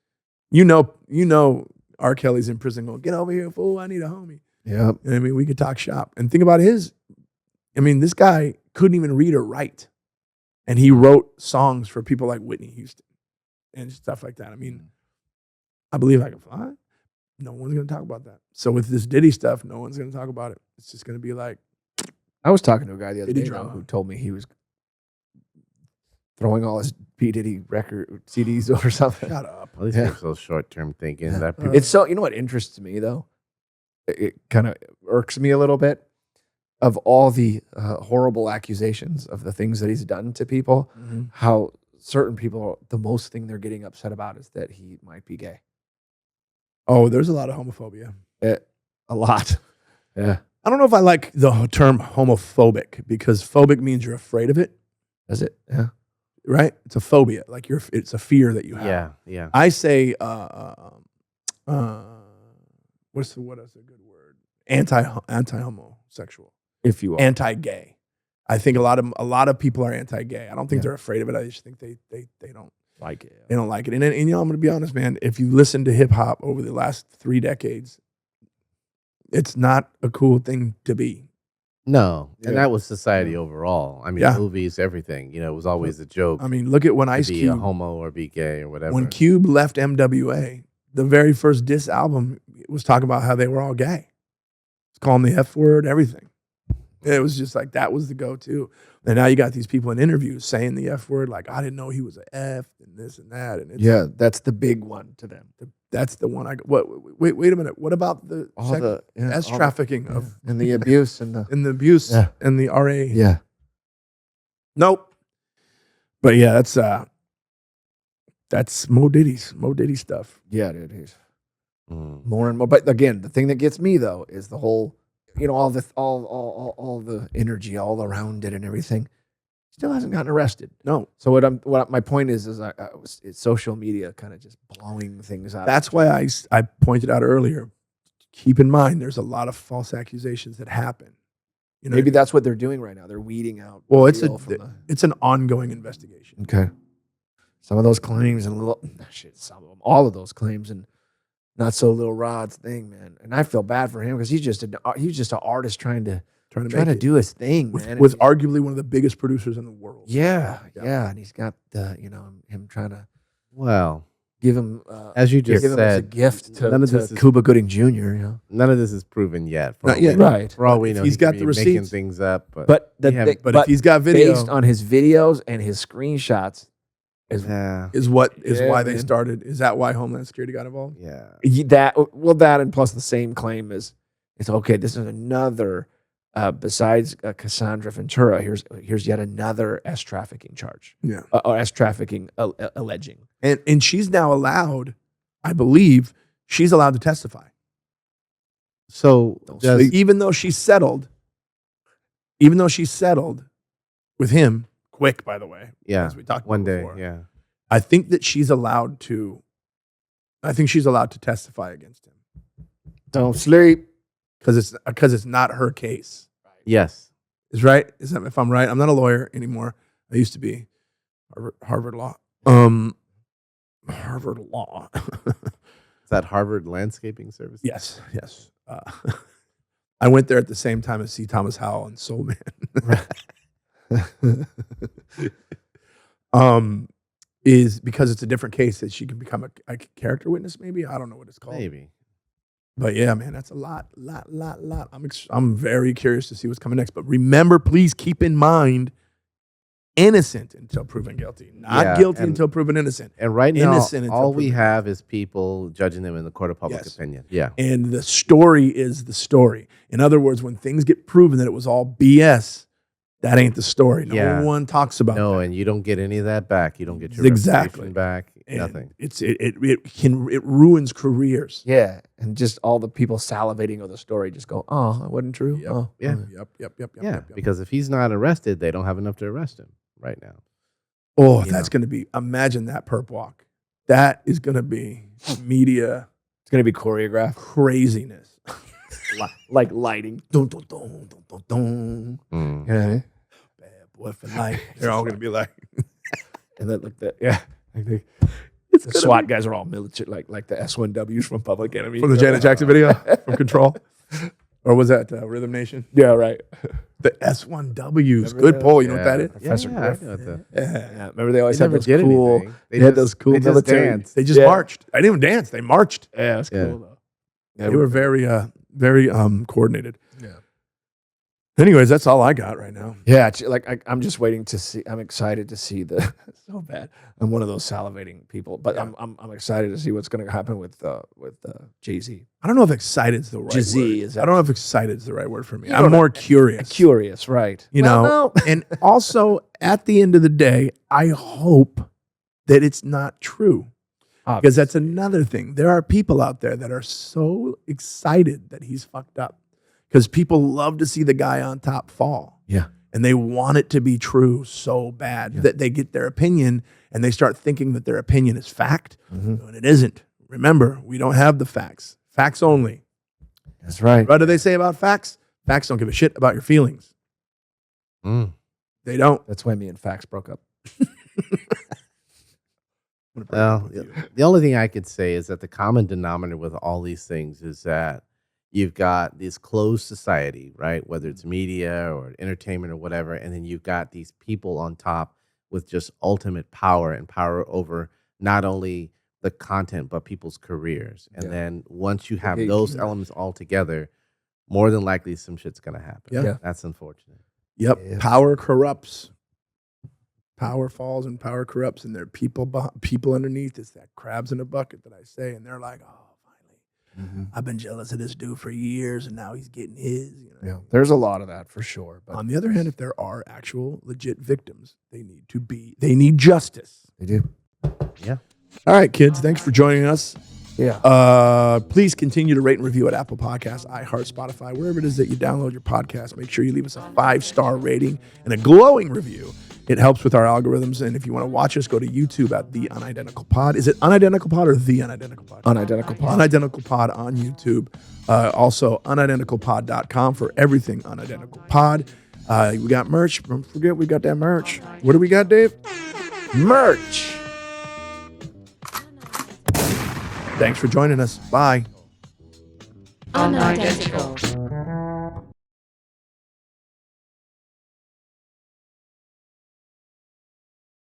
You know, R. Kelly's in prison going, "Get over here, fool. I need a homie." Yeah. I mean, we could talk shop. And think about this guy couldn't even read or write. And he wrote songs for people like Whitney Houston and stuff like that. I mean, I Believe I Can Fly. No one's going to talk about that. So with this Diddy stuff, no one's going to talk about it. It's just going to be like, I was talking to a guy the other Diddy day Drama. who told me he was throwing all his P Diddy record CDs or something. shut up. At least Yeah. they're so short-term thinking. That people, It's so, you know what interests me though? It kind of irks me a little bit of all the horrible accusations of the things that he's done to people, how certain people, the most thing they're getting upset about is that he might be gay. Oh, there's a lot of homophobia. A lot. Yeah. I don't know if I like the term homophobic because phobic means you're afraid of it, Does it? Yeah. right? It's a phobia. Like it's a fear that you have. yeah, yeah. I say, what is a good word? Anti-homosexual, If you are. anti-gay. I think a lot of people are anti-gay. I don't think they're afraid of it. I just think they don't like it. they don't like it. And I'm going to be honest, man. If you listen to hip hop over the last 3 decades, it's not a cool thing to be. No, and Yeah. that was society overall. I mean, Yeah. movies, everything. You know, it was always a joke I mean, look at when to Ice be a Cube, homo or be gay or whatever. when Cube left MWA, the very first diss album was talking about how they were all gay. It's calling the F word, everything. It was just like, that was the go-to. And now you got these people in interviews saying the F word, like, I didn't know he was an F and this and that. And it's, Yeah, that's the big one to them. that's the one wait a minute. What about the S trafficking of and the abuse and the and the abuse Yeah. and the RA? yeah. Nope. But yeah, that's Mo Diddy stuff. Yeah, dude. He's Mm. more and more. But again, the thing that gets me though is the whole all the energy all around it and everything. Still hasn't gotten arrested. No. So what my point is it's social media kind of just blowing things out. That's why I pointed out earlier. Keep in mind, there's a lot of false accusations that happen. You know, Maybe that's what they're doing right now. They're weeding out. well, it's an ongoing investigation. okay. Some of those claims and some of them, all of those claims and not so Lil Rod's thing, man. And I feel bad for him because he's just an artist trying to do his thing, man. With arguably one of the biggest producers in the world. Yeah, and he's got him trying to give him as you just give him as a said, gift to none of this is Cuba Gooding Jr. You know, none of this is proven yet. Not yet, right? For all we know, he's got the making receipts. things up. But if he's got video, based on his videos and his screenshots, is why they man. started. Is that why Homeland Security got involved? Yeah. That and plus the same claim is it's okay. This is another besides Cassandra Ventura. Here's yet another S trafficking charge. Yeah, or S trafficking alleging. And she's now allowed, I believe, she's allowed to testify. So even though she settled with him, quick, by the way. Yeah. As we talked about one day. before, Yeah. I think that she's allowed to. I think she's allowed to testify against him Don't sleep. because it's not her case. Yes. Is right? Is that if I'm right? I'm not a lawyer anymore. I used to be. Harvard Law. Harvard Law. Is that Harvard Landscaping Service? Yes. I went there at the same time as C. Thomas Howell and Soul Man. Is because it's a different case that she can become a character witness. Maybe I don't know what it's called. Maybe. But yeah, man, that's a lot. I'm very curious to see what's coming next. But remember, please keep in mind, innocent until proven guilty, not guilty until proven innocent. And right now, Innocent all until we proven have is people judging them in the court of public opinion. Yeah. And the story is the story. In other words, when things get proven that it was all BS, that ain't the story. No one talks about that. And you don't get any of that back. You don't get your reputation back. And nothing. It ruins careers. Yeah, and just all the people salivating over the story just go, oh, it wasn't true. Yep. Oh, Yeah. Yep. Because if he's not arrested, they don't have enough to arrest him right now. Oh, that's going to be, imagine that perp walk. That is going to be media. It's going to be choreographed. Craziness. Like lighting. Dun, dun, dun, dun, dun, dun. Yeah. Bad boy for life. They're all going to be like. And then like that, yeah. Like the SWAT guys are all military, like the S1Ws from Public Enemy. From the Janet Jackson video from Control. Or was that Rhythm Nation? Yeah, right. The S1Ws. Good poll. You know what that is? Professor Griff. I know that. Yeah. Remember they always They had never those did cool. anything. They had those cool they just military. danced. They just marched. I didn't even dance. They marched. Yeah, it's cool though. They were very coordinated. Yeah. Anyways, that's all I got right now. Yeah, I'm just waiting to see. I'm excited to see the so bad. I'm one of those salivating people, but I'm excited to see what's going to happen with Jay-Z. I don't know if excited is the right Jay-Z word. I don't know if excited is the right word for me. I'm more curious. Curious, right? You know, and also at the end of the day, I hope that it's not true. Because that's another thing. There are people out there that are so excited that he's fucked up. Because people love to see the guy on top fall. Yeah. And they want it to be true so bad that they get their opinion and they start thinking that their opinion is fact. And it isn't. Remember, we don't have the facts. Facts only. That's right. What do they say about facts? Facts don't give a shit about your feelings. They don't. That's why me and Fax broke up. Well, the only thing I could say is that the common denominator with all these things is that you've got this closed society, right? Whether it's media or entertainment or whatever, and then you've got these people on top with just ultimate power and power over not only the content but people's careers. And then once you have those elements all together, more than likely some shit's gonna happen. Yeah. That's unfortunate. Yep. Power corrupts. Power falls and power corrupts, and there are people underneath. It's that crabs in a bucket that I say, and they're like, "Oh, finally, I've been jealous of this dude for years, and now he's getting his." You know? Yeah, there's a lot of that for sure. But on the other hand, if there are actual legit victims, they need justice. they do. Yeah. All right, kids, thanks for joining us. Yeah. Please continue to rate and review at Apple Podcasts, iHeart, Spotify, wherever it is that you download your podcast. Make sure you leave us a 5-star rating and a glowing review. It helps with our algorithms. And if you want to watch us, go to YouTube at The Unidentical Pod. Is it Unidentical Pod or The Unidentical Pod? Unidentical Pod. Unidentical Pod on YouTube. Also, unidentical.pod.com for everything Unidentical Pod. We got merch. Don't forget, we got that merch. What do we got, Dave? Merch. Thanks for joining us. Bye. Unidentical.